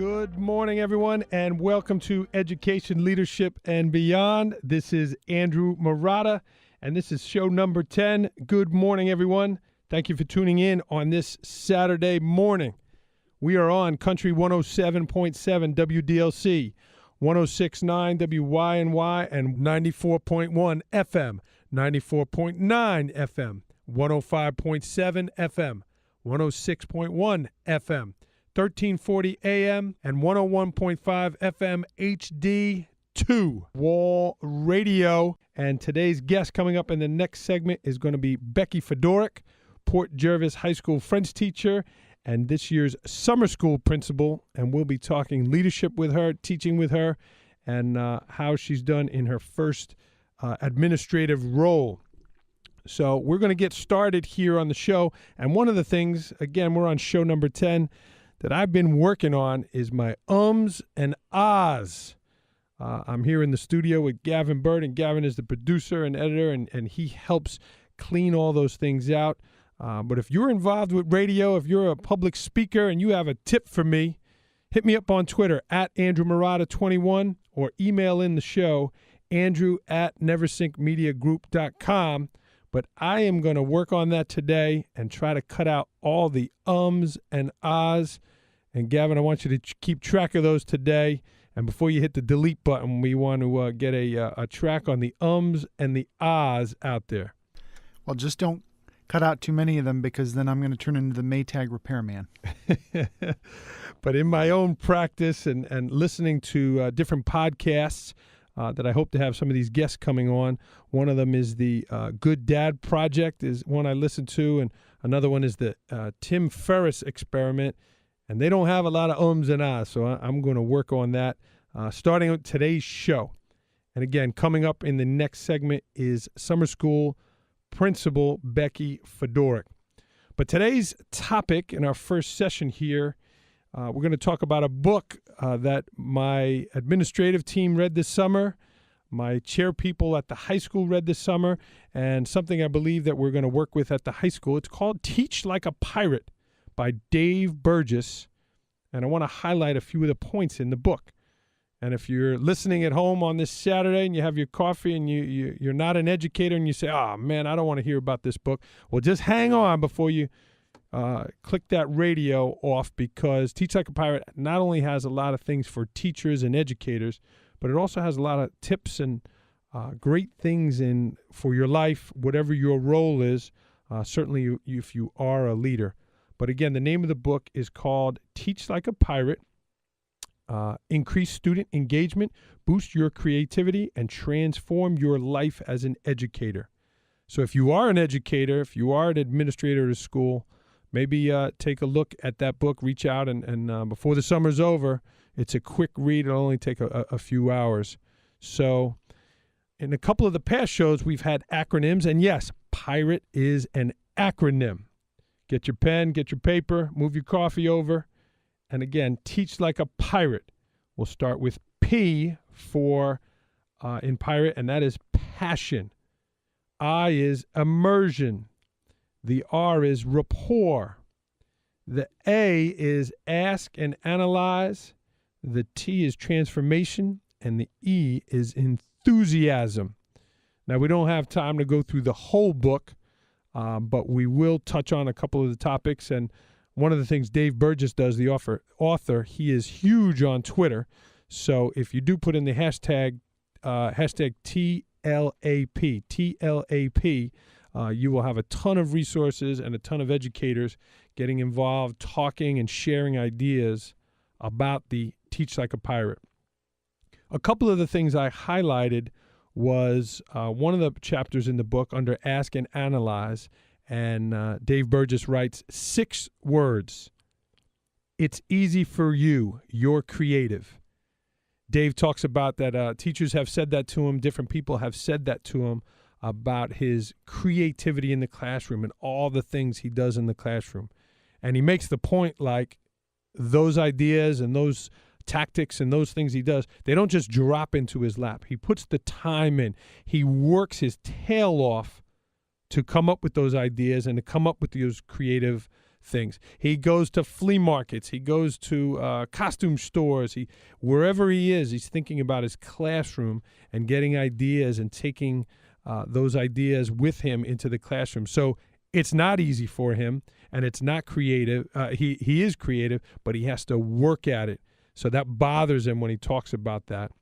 Good morning, everyone, and welcome to Education, Leadership, and Beyond. This is Andrew Marotta, and this is show number 10. Good morning, everyone. Thank you for tuning in on this Saturday morning. We are on Country 107.7 WDLC, 106.9 WYNY, and 94.1 FM, 94.9 FM, 105.7 FM, 106.1 FM. 1340 AM and 101.5 FM HD2 Wall Radio. And today's guest coming up in the next segment is going to be Becky Fedorick, Port Jervis High School French teacher and this year's summer school principal. And we'll be talking leadership with her, teaching with her, and how she's done in her first administrative role. So we're going to get started here on the show. And one of the things, again, we're on show number 10, that I've been working on is my ums and ahs. I'm here in the studio with Gavin Bird, and Gavin is the producer and editor, and he helps clean all those things out. But if you're involved with radio, if you're a public speaker and you have a tip for me, hit me up on Twitter at Andrew Marotta21 or email in the show, andrew@neversinkmediagroup.com. But I am going to work on that today and try to cut out all the ums and ahs. And Gavin, I want you to keep track of those today. And before you hit the delete button, we want to get a track on the ums and the ahs out there. Well, just don't cut out too many of them, because then I'm going to turn into the Maytag repairman. But in my own practice and listening to different podcasts, that I hope to have some of these guests coming on. One of them is the Good Dad Project is one I listen to, and another one is the Tim Ferriss Experiment, and they don't have a lot of ums and ahs, so I'm going to work on that starting with today's show. And again, coming up in the next segment is Summer School Principal Becky Fedorick. But today's topic in our first session here, we're going to talk about a book that my administrative team read this summer, my chair people at the high school read this summer, and something I believe that we're going to work with at the high school. It's called Teach Like a Pirate by Dave Burgess, and I want to highlight a few of the points in the book. And if you're listening at home on this Saturday and you have your coffee and you're not an educator and you say, oh, man, I don't want to hear about this book, well, just hang on before you click that radio off, because Teach Like a Pirate not only has a lot of things for teachers and educators, but it also has a lot of tips and great things for your life, whatever your role is, certainly if you are a leader. But again, the name of the book is called Teach Like a Pirate, Increase Student Engagement, Boost Your Creativity, and Transform Your Life as an Educator. So if you are an educator, if you are an administrator at a school, maybe take a look at that book, reach out, and before the summer's over, it's a quick read. It'll only take a few hours. So in a couple of the past shows, we've had acronyms, and yes, PIRATE is an acronym. Get your pen, get your paper, move your coffee over, and again, Teach Like a Pirate. We'll start with P for in pirate, and that is passion. I is immersion. The R is rapport. The A is ask and analyze. The T is transformation. And the E is enthusiasm. Now, we don't have time to go through the whole book, but we will touch on a couple of the topics. And one of the things Dave Burgess does, the author, he is huge on Twitter. So if you do put in the hashtag TLAP, you will have a ton of resources and a ton of educators getting involved, talking and sharing ideas about the Teach Like a Pirate. A couple of the things I highlighted was one of the chapters in the book under Ask and Analyze, and Dave Burgess writes 6 words. It's easy for you. You're creative. Dave talks about that teachers have said that to him, different people have said that to him about his creativity in the classroom and all the things he does in the classroom. And he makes the point, like, those ideas and those tactics and those things he does, they don't just drop into his lap. He puts the time in. He works his tail off to come up with those ideas and to come up with those creative things. He goes to flea markets. He goes to costume stores. Wherever he is, he's thinking about his classroom and getting ideas and taking those ideas with him into the classroom. So it's not easy for him, and it's not creative. He is creative, but he has to work at it. So that bothers him when he talks about that.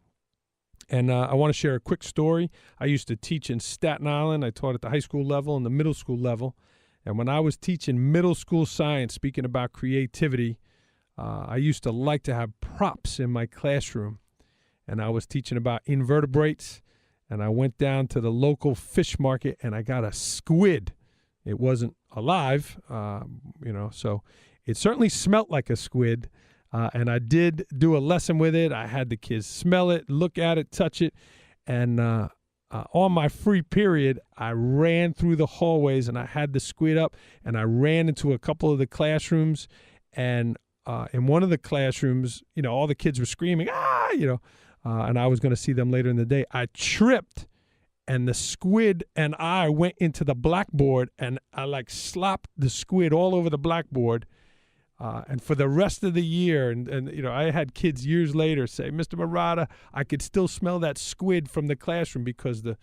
And I want to share a quick story. I used to teach in Staten Island. I taught at the high school level and the middle school level. And when I was teaching middle school science, speaking about creativity, I used to like to have props in my classroom. And I was teaching about invertebrates. And I went down to the local fish market and I got a squid. It wasn't alive, so it certainly smelt like a squid. And I did do a lesson with it. I had the kids smell it, look at it, touch it. And on my free period, I ran through the hallways and I had the squid up and I ran into a couple of the classrooms. And in one of the classrooms, all the kids were screaming, and I was going to see them later in the day. I tripped and the squid and I went into the blackboard and I slopped the squid all over the blackboard. And for the rest of the year, and I had kids years later say, Mr. Marotta, I could still smell that squid from the classroom because the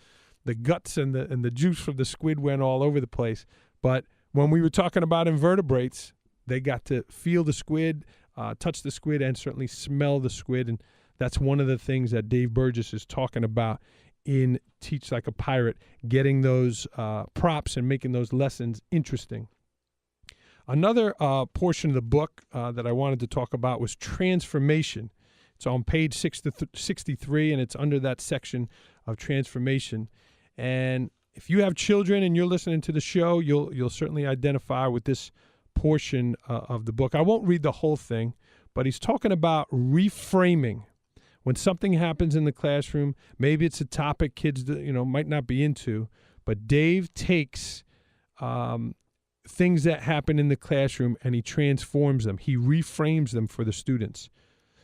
guts and the juice from the squid went all over the place. But when we were talking about invertebrates, they got to feel the squid, touch the squid, and certainly smell the squid. And that's one of the things that Dave Burgess is talking about in Teach Like a Pirate, getting those props and making those lessons interesting. Another portion of the book that I wanted to talk about was transformation. It's on page 63, and it's under that section of transformation. And if you have children and you're listening to the show, you'll certainly identify with this portion of the book. I won't read the whole thing, but he's talking about reframing. When something happens in the classroom, maybe it's a topic kids might not be into, but Dave takes things that happen in the classroom and he transforms them. He reframes them for the students.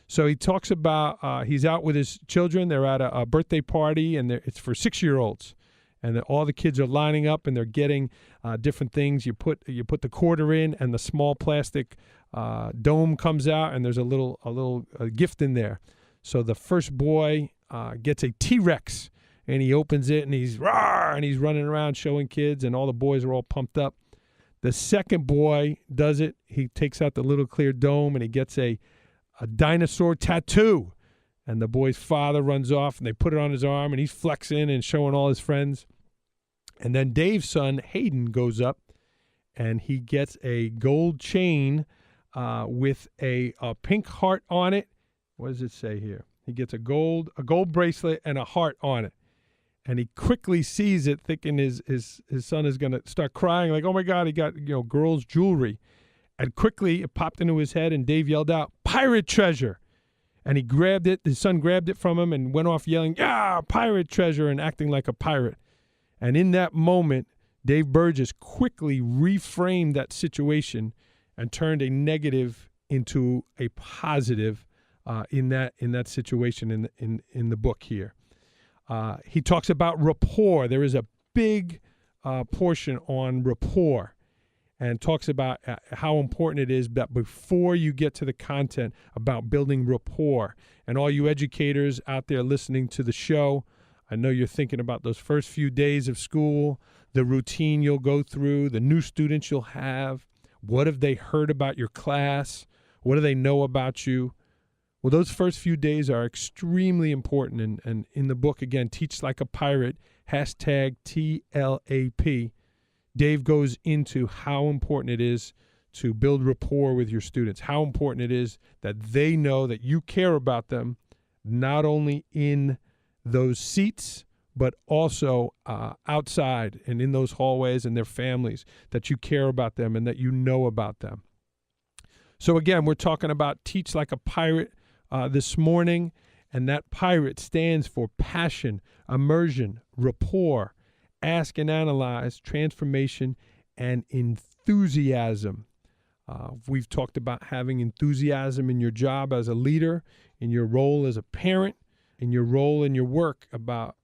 So he talks about he's out with his children. They're at a birthday party, and it's for 6-year-olds. And all the kids are lining up, and they're getting different things. You put the quarter in, and the small plastic dome comes out, and there's a little gift in there. So the first boy gets a T-Rex, and he opens it, and he's running around showing kids, and all the boys are all pumped up. The second boy does it. He takes out the little clear dome, and he gets a dinosaur tattoo. And the boy's father runs off, and they put it on his arm, and he's flexing and showing all his friends. And then Dave's son, Hayden, goes up, and he gets a gold chain with a pink heart on it. What does it say here? He gets a gold bracelet and a heart on it. And he quickly sees it, thinking his son is going to start crying, like, oh, my God, he got girls' jewelry. And quickly it popped into his head, and Dave yelled out, "Pirate treasure!" And he grabbed it. His son grabbed it from him and went off yelling, "Yeah, pirate treasure," and acting like a pirate. And in that moment, Dave Burgess quickly reframed that situation and turned a negative into a positive in that situation in the book here. He talks about rapport. There is a big portion on rapport, and talks about how important it is that before you get to the content about building rapport. And all you educators out there listening to the show, I know you're thinking about those first few days of school, the routine you'll go through, the new students you'll have. What have they heard about your class? What do they know about you? Well, those first few days are extremely important. And in the book, again, Teach Like a Pirate, #TLAP, Dave goes into how important it is to build rapport with your students, how important it is that they know that you care about them, not only in those seats, but also outside and in those hallways and their families, that you care about them and that you know about them. So again, we're talking about Teach Like a Pirate this morning, and that pirate stands for passion, immersion, rapport, ask and analyze, transformation, and enthusiasm. We've talked about having enthusiasm in your job as a leader, in your role as a parent, in your role in your work, about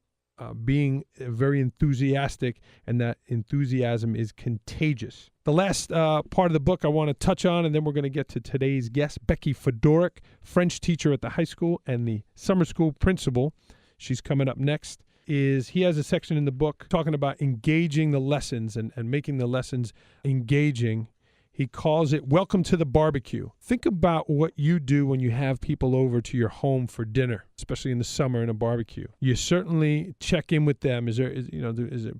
being very enthusiastic, and that enthusiasm is contagious. The last part of the book I want to touch on, and then we're going to get to today's guest, Becky Fedorick, French teacher at the high school and the summer school principal. She's coming up next. He has a section in the book talking about engaging the lessons and making the lessons engaging. He calls it Welcome to the Barbecue. Think about what you do when you have people over to your home for dinner, especially in the summer in a barbecue. You certainly check in with them. Is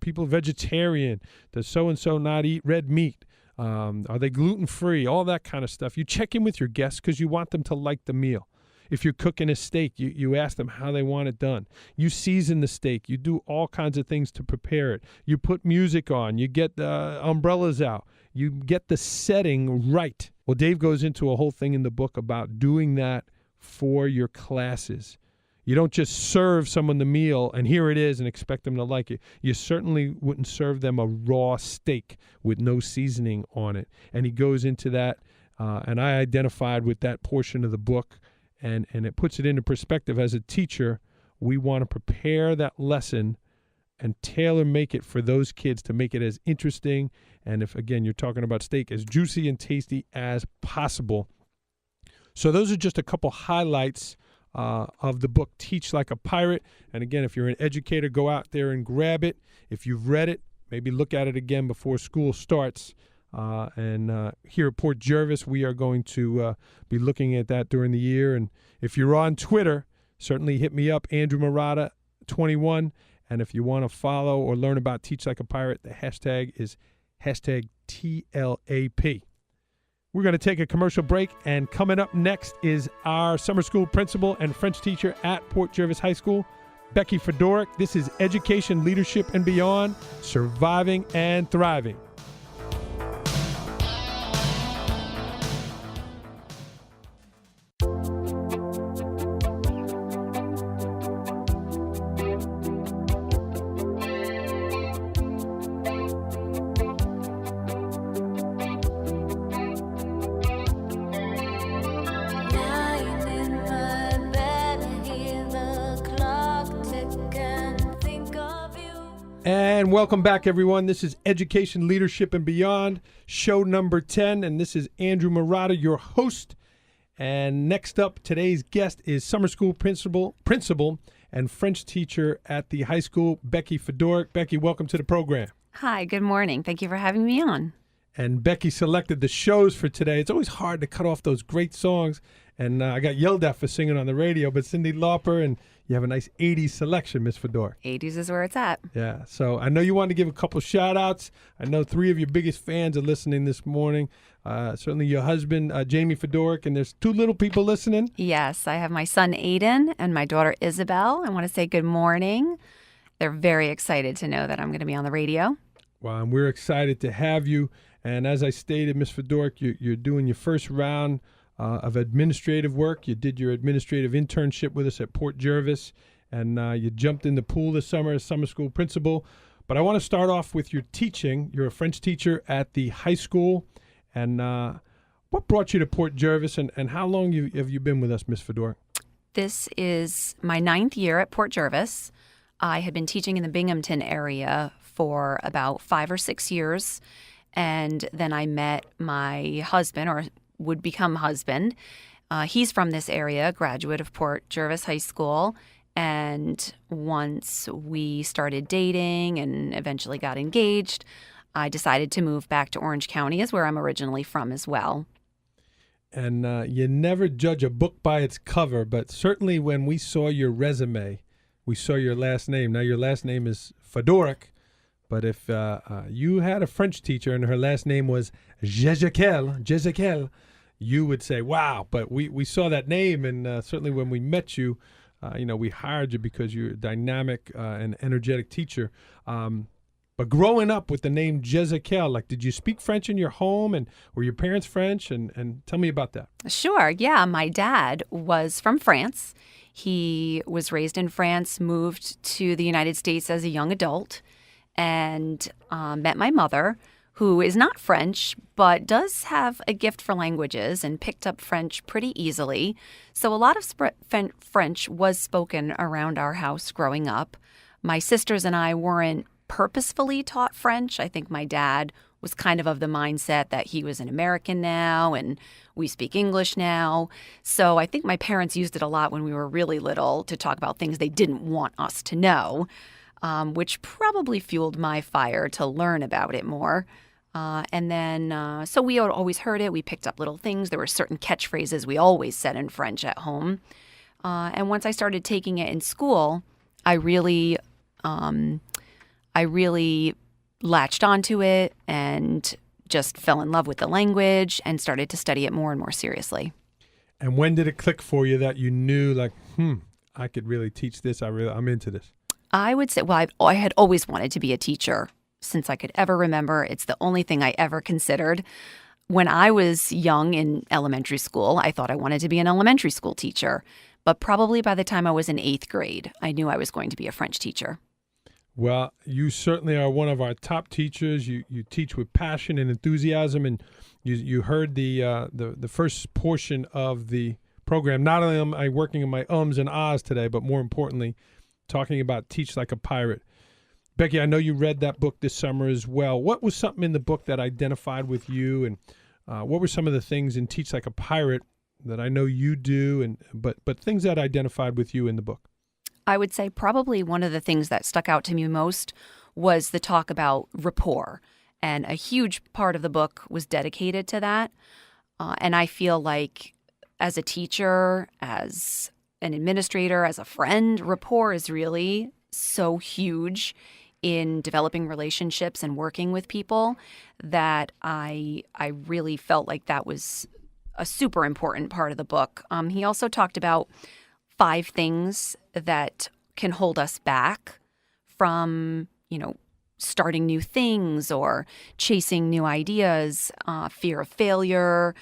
people vegetarian? Does so-and-so not eat red meat? Are they gluten-free? All that kind of stuff. You check in with your guests because you want them to like the meal. If you're cooking a steak, you ask them how they want it done. You season the steak. You do all kinds of things to prepare it. You put music on. You get the umbrellas out. You get the setting right. Well, Dave goes into a whole thing in the book about doing that for your classes. You don't just serve someone the meal and here it is and expect them to like it. You certainly wouldn't serve them a raw steak with no seasoning on it. And he goes into that, and I identified with that portion of the book. And it puts it into perspective. As a teacher, we want to prepare that lesson and tailor make it for those kids to make it as interesting, and if, again, you're talking about steak, as juicy and tasty as possible. So those are just a couple highlights of the book, Teach Like a Pirate. And again, if you're an educator, go out there and grab it. If you've read it, maybe look at it again before school starts. And here at Port Jervis, we are going to be looking at that during the year. And if you're on Twitter, certainly hit me up, Andrew Marotta 21. And if you want to follow or learn about Teach Like a Pirate, the hashtag is #TLAP. We're going to take a commercial break, and coming up next is our summer school principal and French teacher at Port Jervis High School, Becky Fedorick. This is Education, Leadership, and Beyond, Surviving and Thriving. And welcome back, everyone. This is Education, Leadership, and Beyond, show number 10. And this is Andrew Marotta, your host. And next up, today's guest is summer school principal and French teacher at the high school, Becky Fedorick. Becky, welcome to the program. Hi, good morning. Thank you for having me on. And Becky selected the shows for today. It's always hard to cut off those great songs. And I got yelled at for singing on the radio, but Cyndi Lauper, and you have a nice 80s selection, Miss Fedorick. 80s is where it's at. Yeah, so I know you wanted to give a couple shout-outs. I know 3 of your biggest fans are listening this morning. Certainly your husband, Jamie Fedorick, and there's 2 little people listening. Yes, I have my son, Aiden, and my daughter, Isabel. I want to say good morning. They're very excited to know that I'm going to be on the radio. Well, and we're excited to have you. And as I stated, Miss Fedorick, you're doing your first round of administrative work. You did your administrative internship with us at Port Jervis, and you jumped in the pool this summer as summer school principal. But I want to start off with your teaching. You're a French teacher at the high school. And what brought you to Port Jervis, and how long have you been with us, Miss Fedorick? This is my 9th year at Port Jervis. I had been teaching in the Binghamton area for about 5 or 6 years. And then I met my husband, or would become husband. He's from this area, graduate of Port Jervis High School. And once we started dating and eventually got engaged, I decided to move back to Orange County, is where I'm originally from as well. And you never judge a book by its cover, but certainly when we saw your resume, we saw your last name. Now, your last name is Fedorick, but if you had a French teacher and her last name was Jezekel, you would say, wow. But we saw that name, and certainly when we met you, we hired you because you're a dynamic and energetic teacher. But growing up with the name Jezekel, did you speak French in your home, and were your parents French? And tell me about that. Sure. Yeah. My dad was from France. He was raised in France, moved to the United States as a young adult, and met my mother, who is not French, but does have a gift for languages and picked up French pretty easily. So a lot of French was spoken around our house growing up. My sisters and I weren't purposefully taught French. I think my dad was kind of the mindset that he was an American now and we speak English now. So I think my parents used it a lot when we were really little to talk about things they didn't want us to know, which probably fueled my fire to learn about it more. And then, so we had always heard it. We picked up little things. There were certain catchphrases we always said in French at home. And once I started taking it in school, I really latched onto it and just fell in love with the language and started to study it more and more seriously. And when did it click for you that you knew, like, I could really teach this? I'm into this. I would say, well, I had always wanted to be a teacher since I could ever remember. It's the only thing I ever considered. When I was young in elementary school, I thought I wanted to be an elementary school teacher. But probably by the time I was in 8th grade, I knew I was going to be a French teacher. Well, you certainly are one of our top teachers. You teach with passion and enthusiasm, and you heard the first portion of the program. Not only am I working on my ums and ahs today, but more importantly, talking about Teach Like a Pirate. Becky, I know you read that book this summer as well. What was something in the book that identified with you, and what were some of the things in Teach Like a Pirate that I know you do, but things that identified with you in the book? I would say probably one of the things that stuck out to me most was the talk about rapport. And a huge part of the book was dedicated to that. And I feel like as a teacher, as an administrator, as a friend, rapport is really so huge in developing relationships and working with people that I really felt like that was a super important part of the book. He also talked about 5 things that can hold us back from, starting new things or chasing new ideas, fear of failure,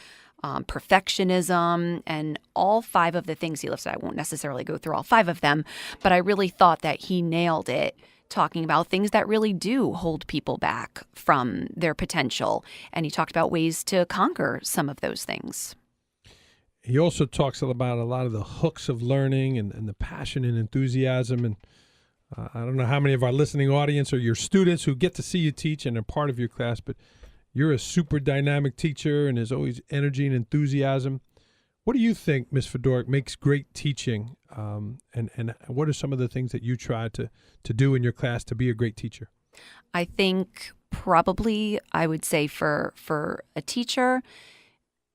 perfectionism, and all 5 of the things he listed. I won't necessarily go through all 5 of them, but I really thought that he nailed it, talking about things that really do hold people back from their potential. And he talked about ways to conquer some of those things. He also talks about a lot of the hooks of learning and the passion and enthusiasm. And I don't know how many of our listening audience are your students who get to see you teach and are part of your class, but you're a super dynamic teacher and there's always energy and enthusiasm. What do you think, Ms. Fedorick, makes great teaching? And what are some of the things that you try to do in your class to be a great teacher? I think probably I would say for a teacher,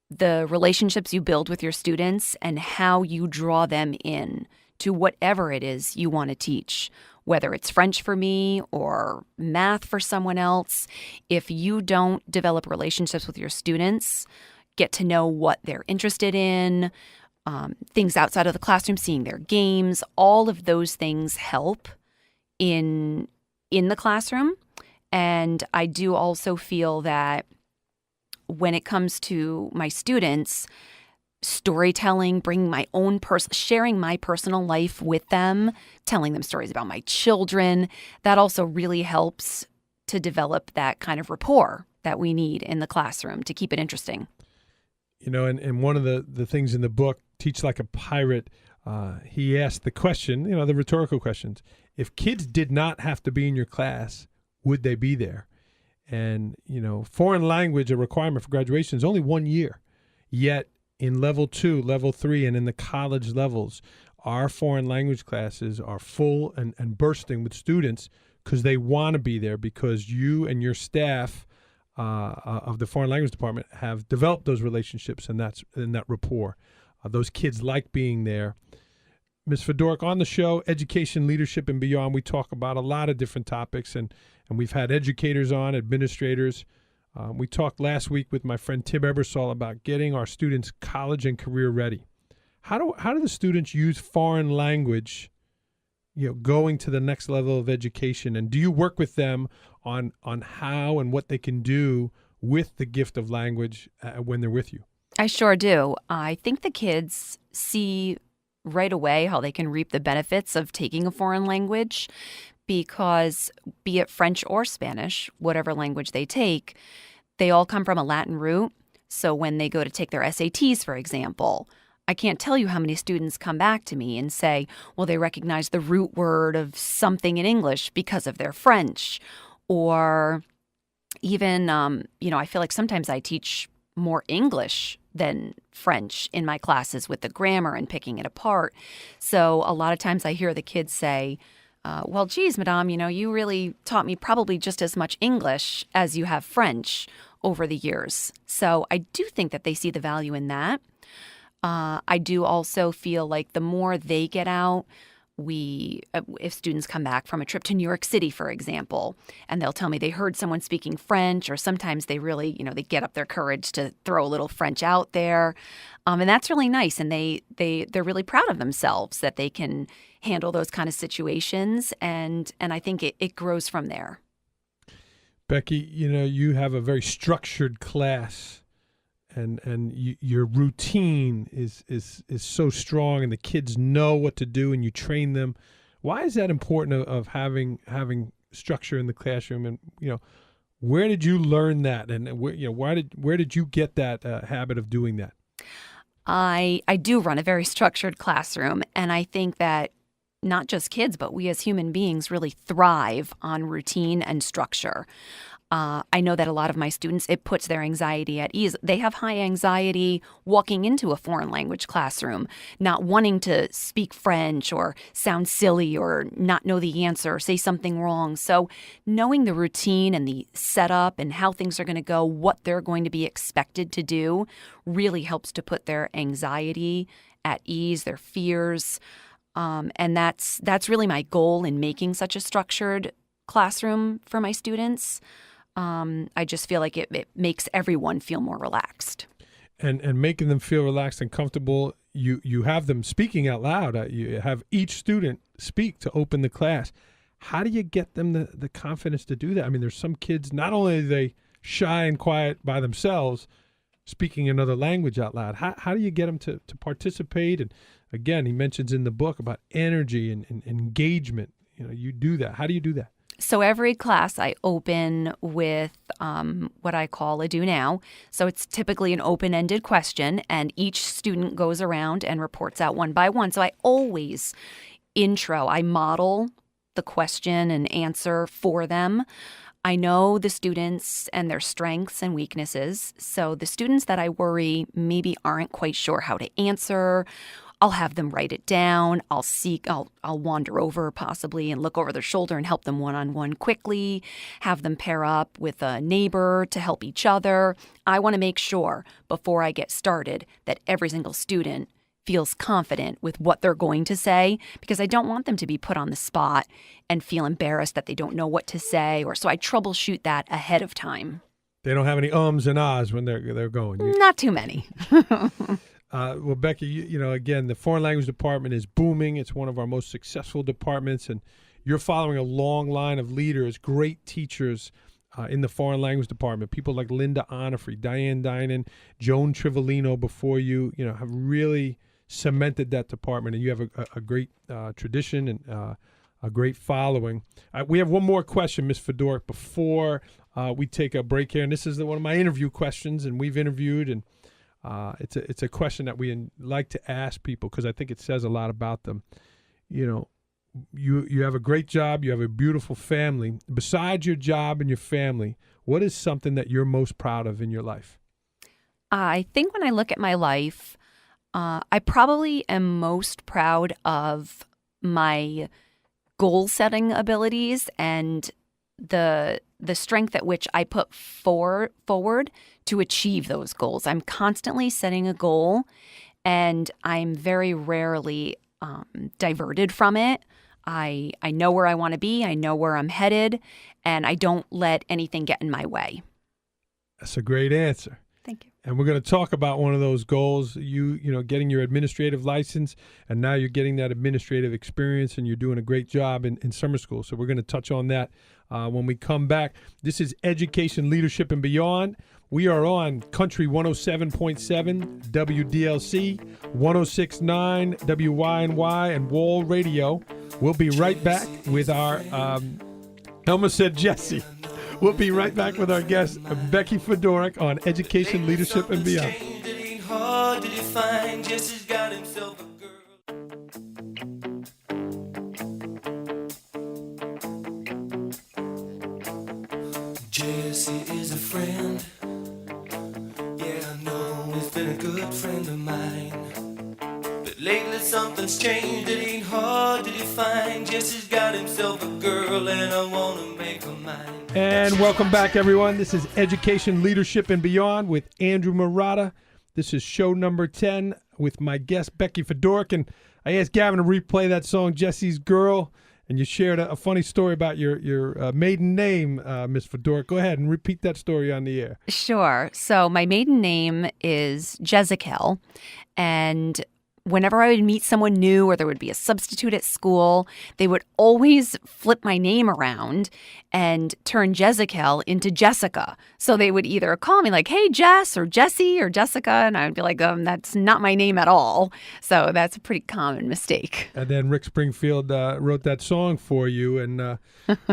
the relationships you build with your students and how you draw them in to whatever it is you want to teach, whether it's French for me or math for someone else. If you don't develop relationships with your students, get to know what they're interested in, things outside of the classroom, seeing their games, all of those things help in the classroom. And I do also feel that when it comes to my students, storytelling, bringing my own sharing my personal life with them, telling them stories about my children, that also really helps to develop that kind of rapport that we need in the classroom to keep it interesting. And one of the things in the book, Teach Like a Pirate, he asked the question, the rhetorical questions. If kids did not have to be in your class, would they be there? And, foreign language, a requirement for graduation, is only 1 year. Yet in level 2, level 3, and in the college levels, our foreign language classes are full and bursting with students because they want to be there, because you and your staff of the foreign language department have developed those relationships and that rapport. Those kids like being there. Ms. Fedorick, on the show, Education, Leadership, and Beyond, we talk about a lot of different topics, and we've had educators on, administrators. We talked last week with my friend Tim Ebersol about getting our students college and career ready. How do the students use foreign language, going to the next level of education? And do you work with them on how and what they can do with the gift of language when they're with you? I sure do. I think the kids see right away how they can reap the benefits of taking a foreign language, because be it French or Spanish, whatever language they take, they all come from a Latin root. So when they go to take their SATs, for example, I can't tell you how many students come back to me and say, well, they recognize the root word of something in English because of their French. Or even, I feel like sometimes I teach more English than French in my classes with the grammar and picking it apart. So a lot of times I hear the kids say, well, geez, Madame, you really taught me probably just as much English as you have French over the years. So I do think that they see the value in that. I do also feel like the more they get out, if students come back from a trip to New York City, for example, and they'll tell me they heard someone speaking French, or sometimes they really, they get up their courage to throw a little French out there. And that's really nice. And they're really proud of themselves that they can handle those kind of situations. And I think it grows from there. Becky, you have a very structured class, and your routine is so strong, and the kids know what to do, and you train them. Why is that important of having structure in the classroom? And where did you learn that? And where did you get that habit of doing that? I do run a very structured classroom, and I think that not just kids, but we as human beings really thrive on routine and structure. I know that a lot of my students, it puts their anxiety at ease. They have high anxiety walking into a foreign language classroom, not wanting to speak French or sound silly or not know the answer or say something wrong. So knowing the routine and the setup and how things are going to go, what they're going to be expected to do, really helps to put their anxiety at ease, their fears. And that's really my goal in making such a structured classroom for my students. I just feel like it makes everyone feel more relaxed. And making them feel relaxed and comfortable, you have them speaking out loud. You have each student speak to open the class. How do you get them the confidence to do that? I mean, there's some kids, not only are they shy and quiet by themselves, speaking another language out loud. How do you get them to participate? And again, he mentions in the book about energy and engagement. You do that. How do you do that? So every class I open with what I call a do now. So it's typically an open-ended question, and each student goes around and reports out one by one. So I always I model the question and answer for them. I know the students and their strengths and weaknesses. So the students that I worry maybe aren't quite sure how to answer, I'll have them write it down. I'll wander over possibly and look over their shoulder and help them one-on-one quickly, have them pair up with a neighbor to help each other. I want to make sure before I get started that every single student feels confident with what they're going to say, because I don't want them to be put on the spot and feel embarrassed that they don't know what to say, so I troubleshoot that ahead of time. They don't have any ums and ahs when they're going. Not too many. Well, Becky, again, the foreign language department is booming. It's one of our most successful departments, and you're following a long line of leaders, great teachers in the foreign language department. People like Linda Onifrey, Diane Dinan, Joan Trivellino before you, have really cemented that department, and you have a great tradition and a great following. We have one more question, Ms. Fedorick, before we take a break here, and this is one of my interview questions, and we've interviewed, and it's a question that we like to ask people because I think it says a lot about them. You have a great job. You have a beautiful family. Besides your job and your family, what is something that you're most proud of in your life? I think when I look at my life, I probably am most proud of my goal-setting abilities and the strength at which I put forward to achieve those goals. I'm constantly setting a goal, and I'm very rarely diverted from it. I know where I want to be. I know where I'm headed, and I don't let anything get in my way. That's a great answer. Thank you. And we're going to talk about one of those goals, getting your administrative license, and now you're getting that administrative experience, and you're doing a great job in summer school. So we're going to touch on that when we come back. This is Education, Leadership, and Beyond. We are on Country 107.7, WDLC, 106.9, WYNY, and Wall Radio. We'll be right back with our, I almost said Jesse. We'll be right back with our guest, Becky Fedorick, on Education, Leadership, and Beyond. hard to define. Jesse's got himself a girl. Jesse is a friend. Yeah, I know he's been a good friend of mine. But lately something's changed, it ain't hard to define. Jesse's got himself a girl and I wanna make her mine. And welcome back, everyone. This is Education, Leadership, and Beyond with Andrew Marotta. This is show number 10 with my guest, Becky Fedorick. And I asked Gavin to replay that song, Jesse's Girl. And you shared a funny story about your maiden name, Miss Fedorick. Go ahead and repeat that story on the air. Sure. So my maiden name is Jessica, and whenever I would meet someone new or there would be a substitute at school, they would always flip my name around and turn Jessica into Jessica. So they would either call me like, hey, Jess, or Jessie, or Jessica, and I would be like, that's not my name at all. So that's a pretty common mistake. And then Rick Springfield wrote that song for you, and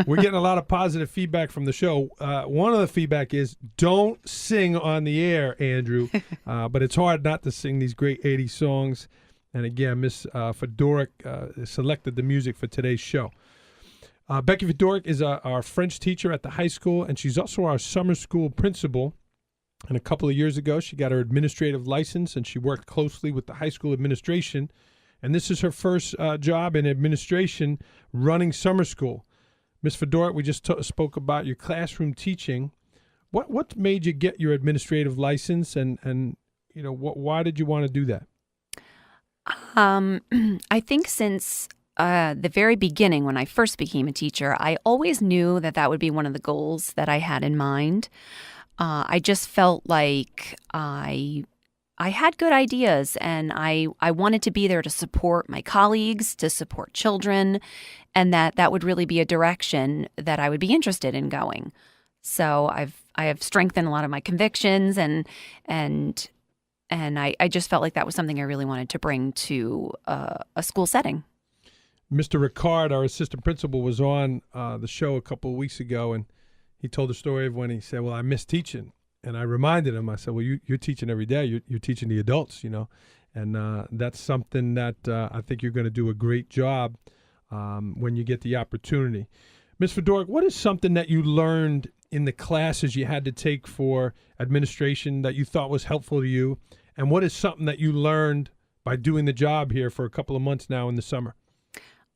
we're getting a lot of positive feedback from the show. One of the feedback is, don't sing on the air, Andrew, but it's hard not to sing these great 80s songs. And again, Miss Fedorick selected the music for today's show. Becky Fedorick is our French teacher at the high school, and she's also our summer school principal. And a couple of years ago, she got her administrative license, and she worked closely with the high school administration. And this is her first job in administration, running summer school. Miss Fedorick, we just spoke about your classroom teaching. What made you get your administrative license, and you know why did you want to do that? I think since the very beginning, when I first became a teacher, I always knew that would be one of the goals that I had in mind. I just felt like I had good ideas, and I wanted to be there to support my colleagues, to support children, and that would really be a direction that I would be interested in going. So I have strengthened a lot of my convictions, and I just felt like that was something I really wanted to bring to a school setting. Mr. Ricard, our assistant principal, was on the show a couple of weeks ago, and he told the story of when he said, well, I miss teaching. And I reminded him, I said, well, you're teaching every day. You're teaching the adults, you know. And that's something that I think you're going to do a great job when you get the opportunity. Ms. Fedorick, what is something that you learned in the classes you had to take for administration that you thought was helpful to you? And what is something that you learned by doing the job here for a couple of months now in the summer?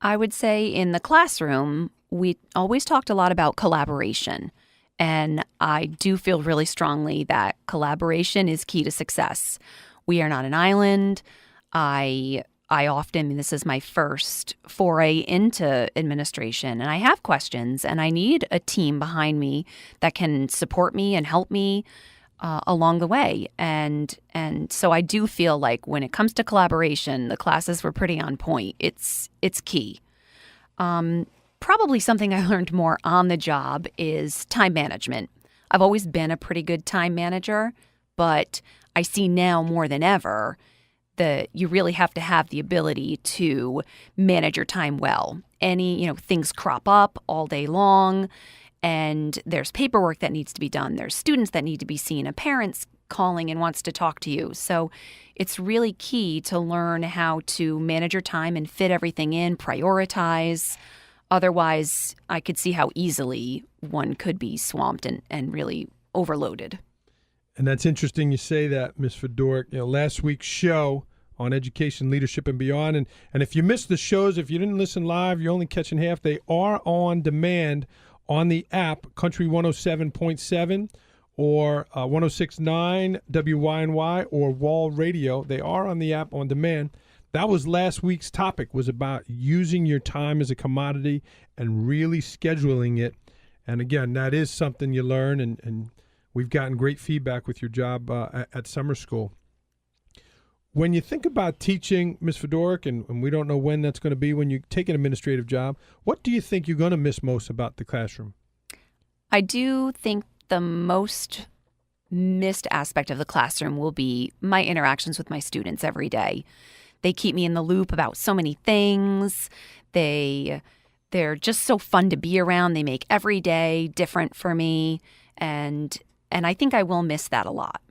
I would say in the classroom, we always talked a lot about collaboration. And I do feel really strongly that collaboration is key to success. We are not an island. I often, this is my first foray into administration, and I have questions, and I need a team behind me that can support me and help me along the way. And so I do feel like when it comes to collaboration, the classes were pretty on point. It's key. Probably something I learned more on the job is time management. I've always been a pretty good time manager, but I see now more than ever that you really have to have the ability to manage your time well. Things crop up all day long, and there's paperwork that needs to be done. There's students that need to be seen. A parent's calling and wants to talk to you. So it's really key to learn how to manage your time and fit everything in, prioritize. Otherwise, I could see how easily one could be swamped and really overloaded. And that's interesting you say that, Ms. Fedorick. Last week's show on Education, Leadership, and Beyond. And if you missed the shows, if you didn't listen live, you're only catching half. They are on demand on the app, Country 107.7 or 106.9 WYNY or Wall Radio. They are on the app on demand. That was last week's topic, was about using your time as a commodity and really scheduling it. And again, that is something you learn, and we've gotten great feedback with your job at summer school. When you think about teaching, Ms. Fedorick, and we don't know when that's going to be when you take an administrative job, what do you think you're going to miss most about the classroom? I do think the most missed aspect of the classroom will be my interactions with my students every day. They keep me in the loop about so many things. They're just so fun to be around. They make every day different for me, and I think I will miss that a lot.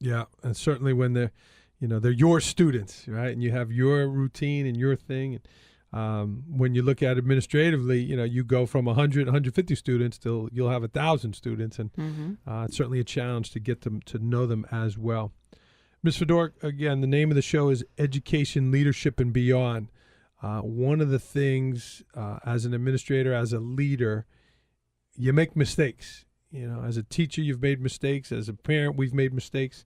Yeah, and certainly when they're your students, right? And you have your routine and your thing. When you look at administratively, you go from 100, 150 students till you'll have 1,000 students, and it's certainly a challenge to get them to know them as well. Ms. Fedorick, again, the name of the show is Education, Leadership, and Beyond. One of the things as an administrator, as a leader, you make mistakes. As a teacher, you've made mistakes. As a parent, we've made mistakes.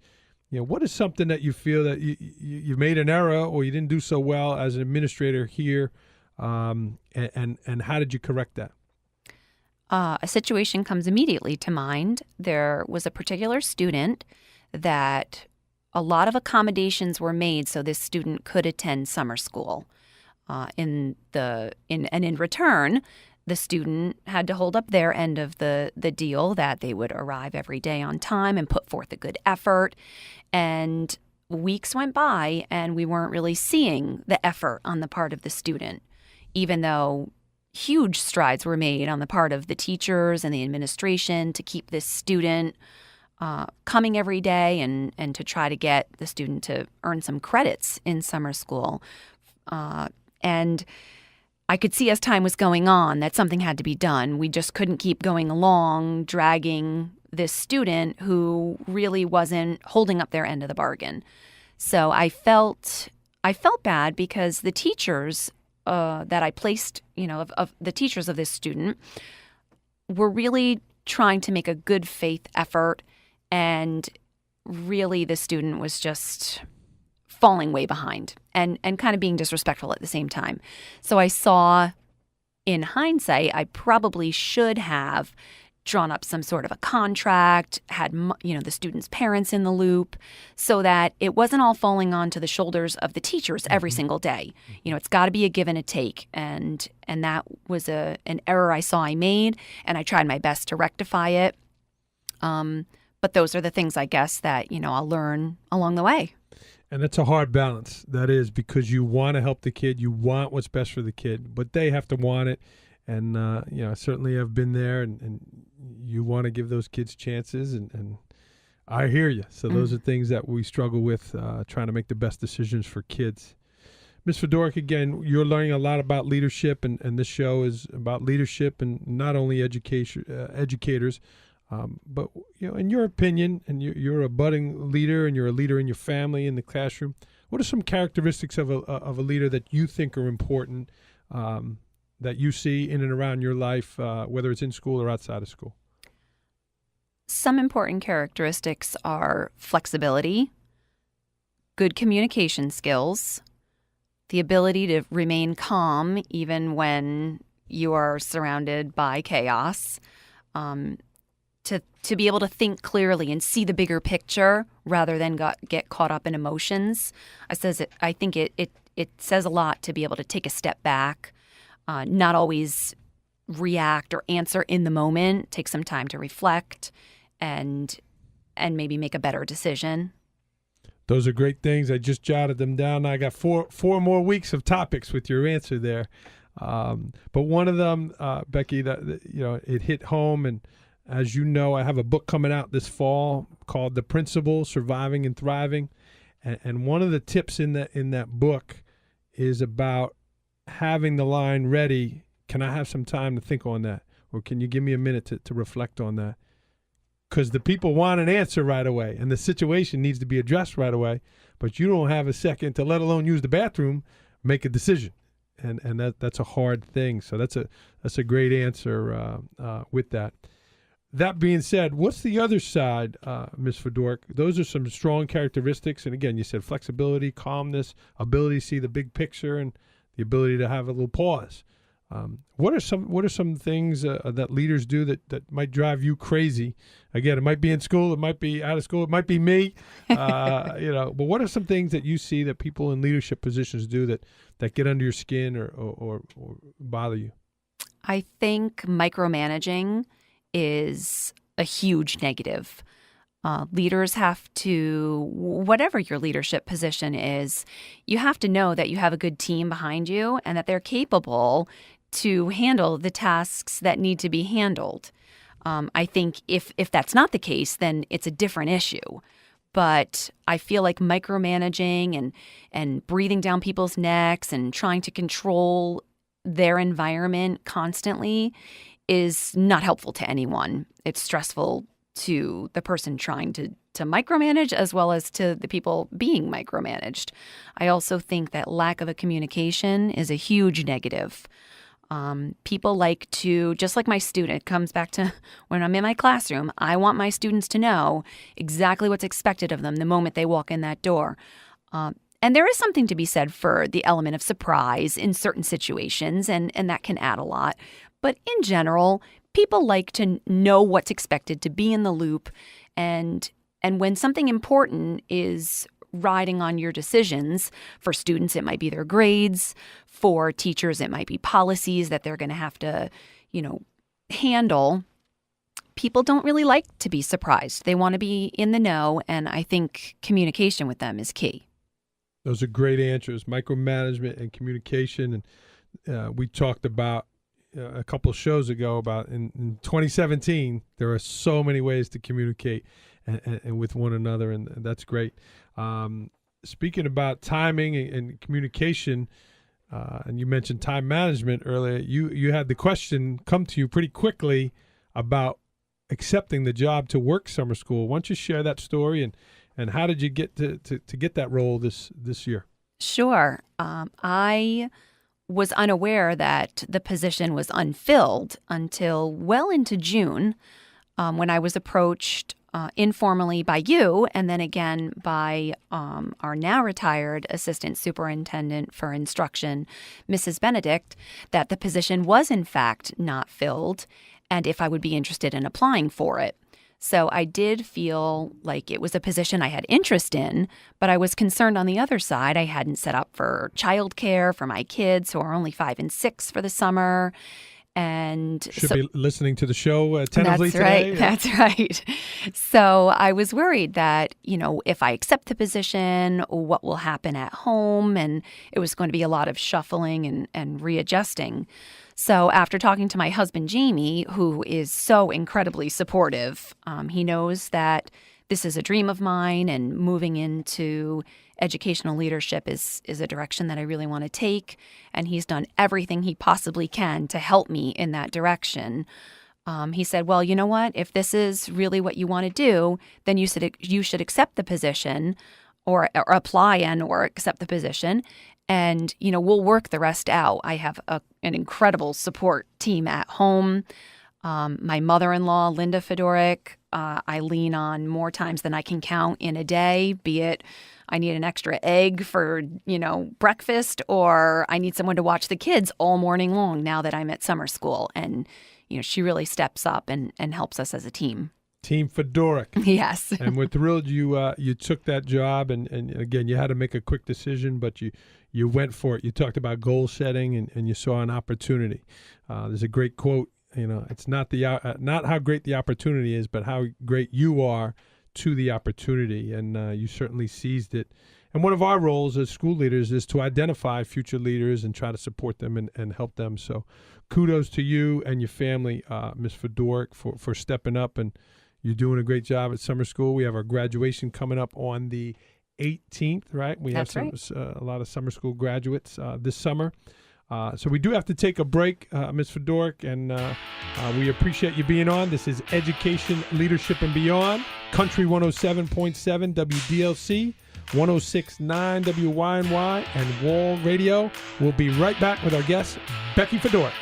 What is something that you feel that you made an error or you didn't do so well as an administrator here, and how did you correct that? A situation comes immediately to mind. There was a particular student that a lot of accommodations were made so this student could attend summer school. In return, the student had to hold up their end of the deal that they would arrive every day on time and put forth a good effort. And weeks went by and we weren't really seeing the effort on the part of the student, even though huge strides were made on the part of the teachers and the administration to keep this student coming every day and to try to get the student to earn some credits in summer school. And I could see as time was going on that something had to be done. We just couldn't keep going along, dragging this student who really wasn't holding up their end of the bargain. So I felt bad because the teachers that I placed, of the teachers of this student were really trying to make a good faith effort, and really the student was just falling way behind and kind of being disrespectful at the same time. So I saw, in hindsight, I probably should have drawn up some sort of a contract, had the students' parents in the loop, so that it wasn't all falling onto the shoulders of the teachers every single day. It's got to be a give and a take, and that was an error I saw I made, and I tried my best to rectify it. But those are the things, I guess, that I'll learn along the way. And it's a hard balance. That is, because you want to help the kid, you want what's best for the kid, but they have to want it. And I certainly have been there, and you want to give those kids chances, and I hear you. So those are things that we struggle with, trying to make the best decisions for kids. Ms. Fedorick, again, you're learning a lot about leadership, and this show is about leadership and not only educators, but in your opinion, and you're a budding leader, and you're a leader in your family, in the classroom. What are some characteristics of a leader that you think are important, that you see in and around your life, whether it's in school or outside of school? Some important characteristics are flexibility, good communication skills, the ability to remain calm even when you are surrounded by chaos, to be able to think clearly and see the bigger picture rather than get caught up in emotions. I think it says a lot to be able to take a step back, not always react or answer in the moment, take some time to reflect and maybe make a better decision. Those are great things. I just jotted them down. I got four more weeks of topics with your answer there. But one of them, Becky, that it hit home, and as you know, I have a book coming out this fall called The Principle: Surviving and Thriving. And one of the tips in that book is about having the line ready. Can I have some time to think on that? Or can you give me a minute to reflect on that? Because the people want an answer right away, and the situation needs to be addressed right away, but you don't have a second to, let alone use the bathroom, make a decision. And that's a hard thing. So that's a great answer with that. That being said, what's the other side, Ms. Fedorick? Those are some strong characteristics. And again, you said flexibility, calmness, ability to see the big picture, and the ability to have a little pause. What are some things that leaders do that might drive you crazy? Again, it might be in school, it might be out of school, it might be me. But what are some things that you see that people in leadership positions do that get under your skin or bother you? I think micromanaging is a huge negative. Leaders have to, whatever your leadership position is, you have to know that you have a good team behind you and that they're capable to handle the tasks that need to be handled. I think if that's not the case, then it's a different issue. but I feel like micromanaging and breathing down people's necks and trying to control their environment constantly is not helpful to anyone. It's stressful to the person trying to micromanage as well as to the people being micromanaged. I also think that lack of a communication is a huge negative. People like to, just like my student, it comes back to when I'm in my classroom, I want my students to know exactly what's expected of them the moment they walk in that door. And there is something to be said for the element of surprise in certain situations, and that can add a lot. But in general, people like to know what's expected, to be in the loop, and when something important is riding on your decisions, for students it might be their grades, for teachers it might be policies that they're going to have to, handle. People don't really like to be surprised. They want to be in the know, and I think communication with them is key. Those are great answers, micromanagement and communication. And we talked about a couple shows ago about in 2017, there are so many ways to communicate and with one another, and that's great. Speaking about timing and communication, and you mentioned time management earlier, you had the question come to you pretty quickly about accepting the job to work summer school. Why don't you share that story, and how did you get to get that role this year? Sure. I was unaware that the position was unfilled until well into June, when I was approached informally by you, and then again by our now retired assistant superintendent for instruction, Mrs. Benedict, that the position was in fact not filled, and if I would be interested in applying for it. So I did feel like it was a position I had interest in, but I was concerned on the other side. I hadn't set up for childcare for my kids, who are only 5 and 6 for the summer. And should be listening to the show attentively today. That's right. So I was worried that, if I accept the position, what will happen at home? And it was going to be a lot of shuffling and readjusting. So after talking to my husband, Jamie, who is so incredibly supportive, he knows that this is a dream of mine, and moving into educational leadership is a direction that I really want to take. And he's done everything he possibly can to help me in that direction. He said, well, you know what? If this is really what you want to do, then you should accept the position or apply or accept the position. And, we'll work the rest out. I have an incredible support team at home. My mother-in-law, Linda Fedorick, I lean on more times than I can count in a day, be it I need an extra egg for, breakfast, or I need someone to watch the kids all morning long now that I'm at summer school. And, she really steps up and helps us as a team. Team Fedorick. Yes. And we're thrilled you took that job. And again, you had to make a quick decision, but you went for it. You talked about goal setting, and you saw an opportunity. There's a great quote. It's not how great the opportunity is, but how great you are to the opportunity, and you certainly seized it. And one of our roles as school leaders is to identify future leaders and try to support them and help them. So kudos to you and your family, Ms. Fedorick, for stepping up, and you're doing a great job at summer school. We have our graduation coming up on the 18th, right? We have a lot of summer school graduates this summer. So we do have to take a break, Ms. Fedorick, and we appreciate you being on. This is Education, Leadership, and Beyond, Country 107.7 WDLC, 106.9 WYNY, and Wall Radio. We'll be right back with our guest, Becky Fedorick.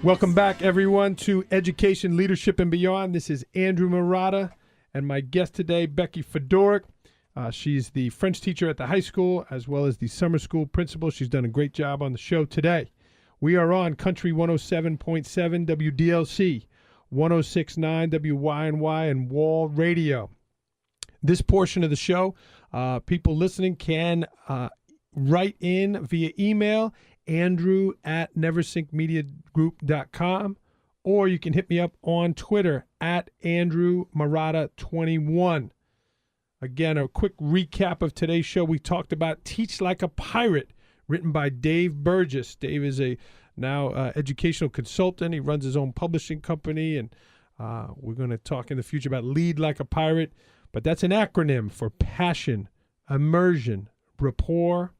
Welcome back, everyone, to Education, Leadership, and Beyond. This is Andrew Marotta, and my guest today, Becky Fedorick. She's the French teacher at the high school as well as the summer school principal. She's done a great job on the show today. We are on Country 107.7 WDLC, 106.9 WYNY, and Wall Radio. This portion of the show, people listening can write in via email, Andrew@neversinkmediagroup.com, or you can hit me up on Twitter at Andrew Marotta21. Again, a quick recap of today's show. We talked about Teach Like a Pirate, written by Dave Burgess. Dave is a now educational consultant. He runs his own publishing company, and we're going to talk in the future about Lead Like a Pirate. But that's an acronym for passion, immersion, rapport,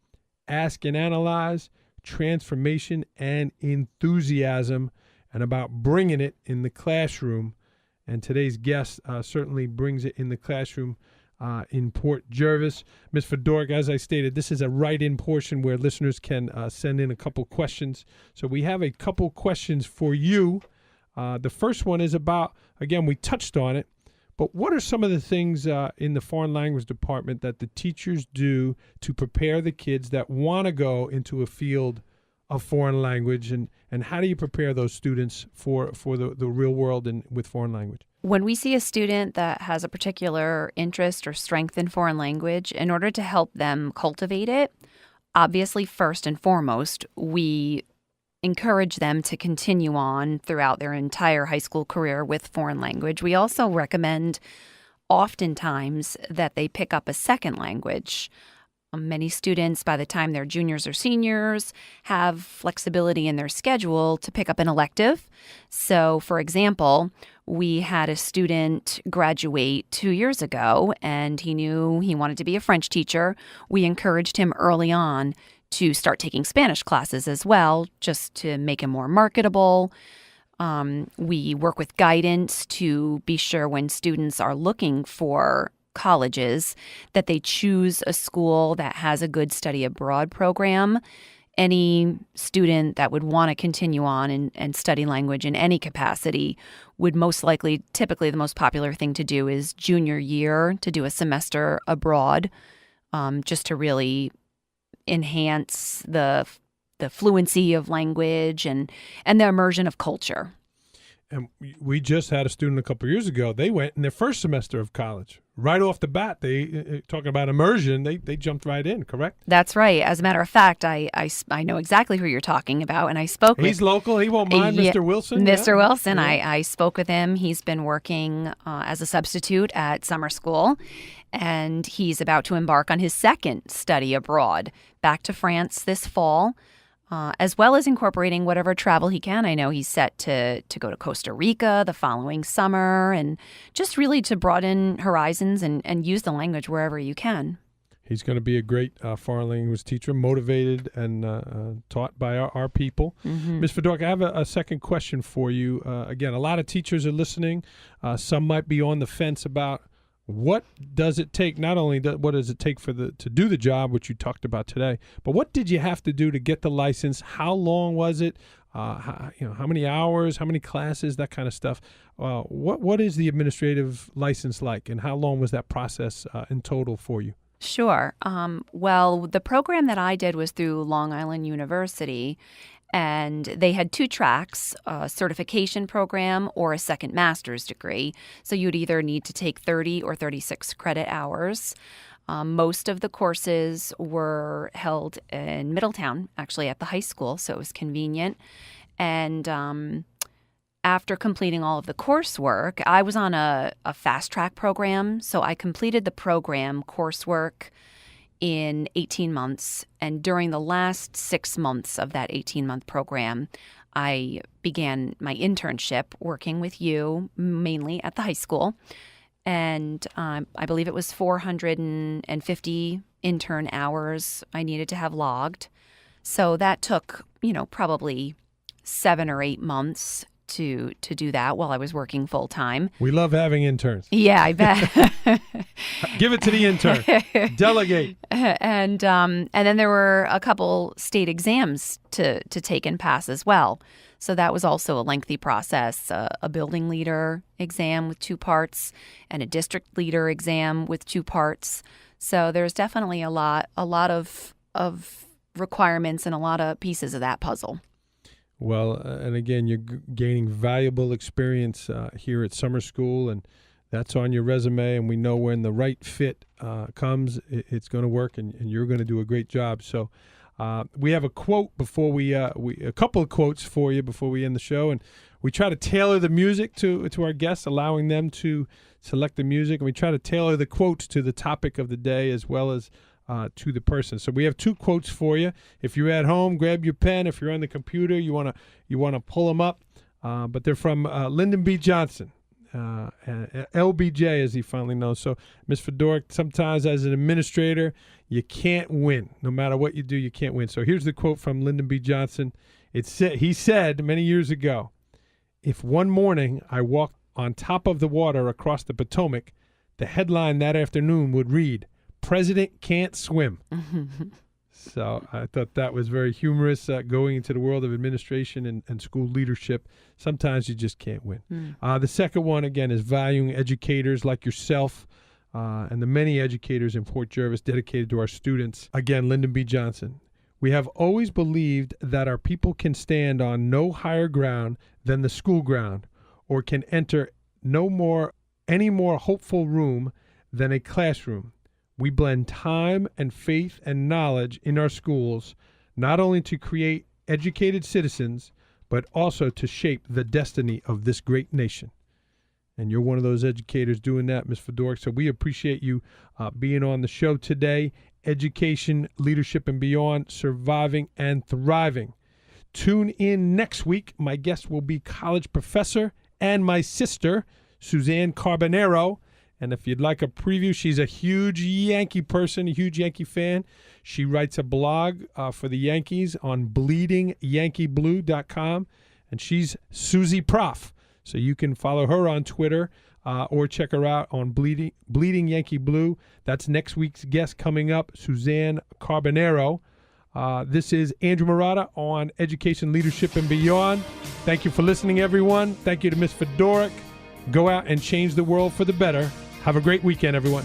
ask and analyze, transformation, and enthusiasm, and about bringing it in the classroom. And today's guest certainly brings it in the classroom in Port Jervis. Ms. Fedorick, as I stated, this is a write-in portion where listeners can send in a couple questions. So we have a couple questions for you. The first one is about, again, we touched on it, but what are some of the things in the foreign language department that the teachers do to prepare the kids that want to go into a field of foreign language, and how do you prepare those students for the real world and with foreign language? When we see a student that has a particular interest or strength in foreign language, in order to help them cultivate it, obviously, first and foremost, we encourage them to continue on throughout their entire high school career with foreign language. We also recommend oftentimes that they pick up a second language. Many students, by the time they're juniors or seniors, have flexibility in their schedule to pick up an elective. So, for example, we had a student graduate 2 years ago, and he knew he wanted to be a French teacher. We encouraged him early on to start taking Spanish classes as well, just to make him more marketable. We work with guidance to be sure when students are looking for colleges that they choose a school that has a good study abroad program. Any student that would want to continue on and study language in any capacity would most likely, typically the most popular thing to do is junior year to do a semester abroad, just to really enhance the fluency of language and the immersion of culture. And we just had a student a couple of years ago. They went in their first semester of college. Right off the bat, they talking about immersion, they jumped right in, correct? That's right. As a matter of fact, I know exactly who you're talking about, and I spoke with... He's local. He won't mind, Mr. Wilson. Mr. Wilson, yeah. I spoke with him. He's been working as a substitute at summer school, and he's about to embark on his second study abroad, back to France this fall. As well as incorporating whatever travel he can. I know he's set to go to Costa Rica the following summer, and just really to broaden horizons and use the language wherever you can. He's going to be a great foreign language teacher, motivated and taught by our people. Mm-hmm. Ms. Fedorick, I have a second question for you. Again, a lot of teachers are listening. Some might be on the fence about what does it take, not only what does it take to do the job, which you talked about today, but what did you have to do to get the license? How long was it? How many hours, how many classes, that kind of stuff. What is the administrative license like, and how long was that process in total for you? Sure. Well, the program that I did was through Long Island University, and they had two tracks, a certification program or a second master's degree. So you'd either need to take 30 or 36 credit hours. Most of the courses were held in Middletown, actually at the high school, so it was convenient. And after completing all of the coursework, I was on a fast track program, so I completed the program coursework in 18 months. And during the last 6 months of that 18-month program, I began my internship working with you, mainly at the high school. And I believe it was 450 intern hours I needed to have logged. So that took, probably 7 or 8 months to do that while I was working full time. We love having interns. Yeah, I bet. Give it to the intern. Delegate. And then there were a couple state exams to take and pass as well. So that was also a lengthy process, a building leader exam with 2 parts and a district leader exam with 2 parts. So there's definitely a lot of requirements and a lot of pieces of that puzzle. Well, and again, you're gaining valuable experience here at summer school, and that's on your resume, and we know when the right fit comes, it's going to work, and you're going to do a great job. So We have a quote before a couple of quotes for you before we end the show, and we try to tailor the music to our guests, allowing them to select the music, and we try to tailor the quotes to the topic of the day as well as to the person. So we have 2 quotes for you. If you're at home, grab your pen. If you're on the computer, you wanna pull them up. But they're from Lyndon B. Johnson, LBJ as he finally knows. So, Ms. Fedorick, sometimes as an administrator, you can't win. No matter what you do, you can't win. So here's the quote from Lyndon B. Johnson. He said many years ago, "If one morning I walked on top of the water across the Potomac, the headline that afternoon would read, 'President Can't Swim.'" So I thought that was very humorous, going into the world of administration and school leadership. Sometimes you just can't win. The second one, again, is valuing educators like yourself and the many educators in Port Jervis dedicated to our students. Again, Lyndon B. Johnson. "We have always believed that our people can stand on no higher ground than the school ground, or can enter any more hopeful room than a classroom. We blend time and faith and knowledge in our schools, not only to create educated citizens, but also to shape the destiny of this great nation." And you're one of those educators doing that, Ms. Fedorick. So we appreciate you being on the show today. Education, leadership, and beyond, surviving and thriving. Tune in next week. My guest will be college professor and my sister, Suzanne Carbonero. And if you'd like a preview, she's a huge Yankee person, a huge Yankee fan. She writes a blog for the Yankees on bleedingyankeeblue.com. And she's Susie Prof. So you can follow her on Twitter or check her out on Bleeding Yankee Blue. That's next week's guest coming up, Suzanne Carbonero. This is Andrew Marotta on Education, Leadership, and Beyond. Thank you for listening, everyone. Thank you to Ms. Fedorick. Go out and change the world for the better. Have a great weekend, everyone.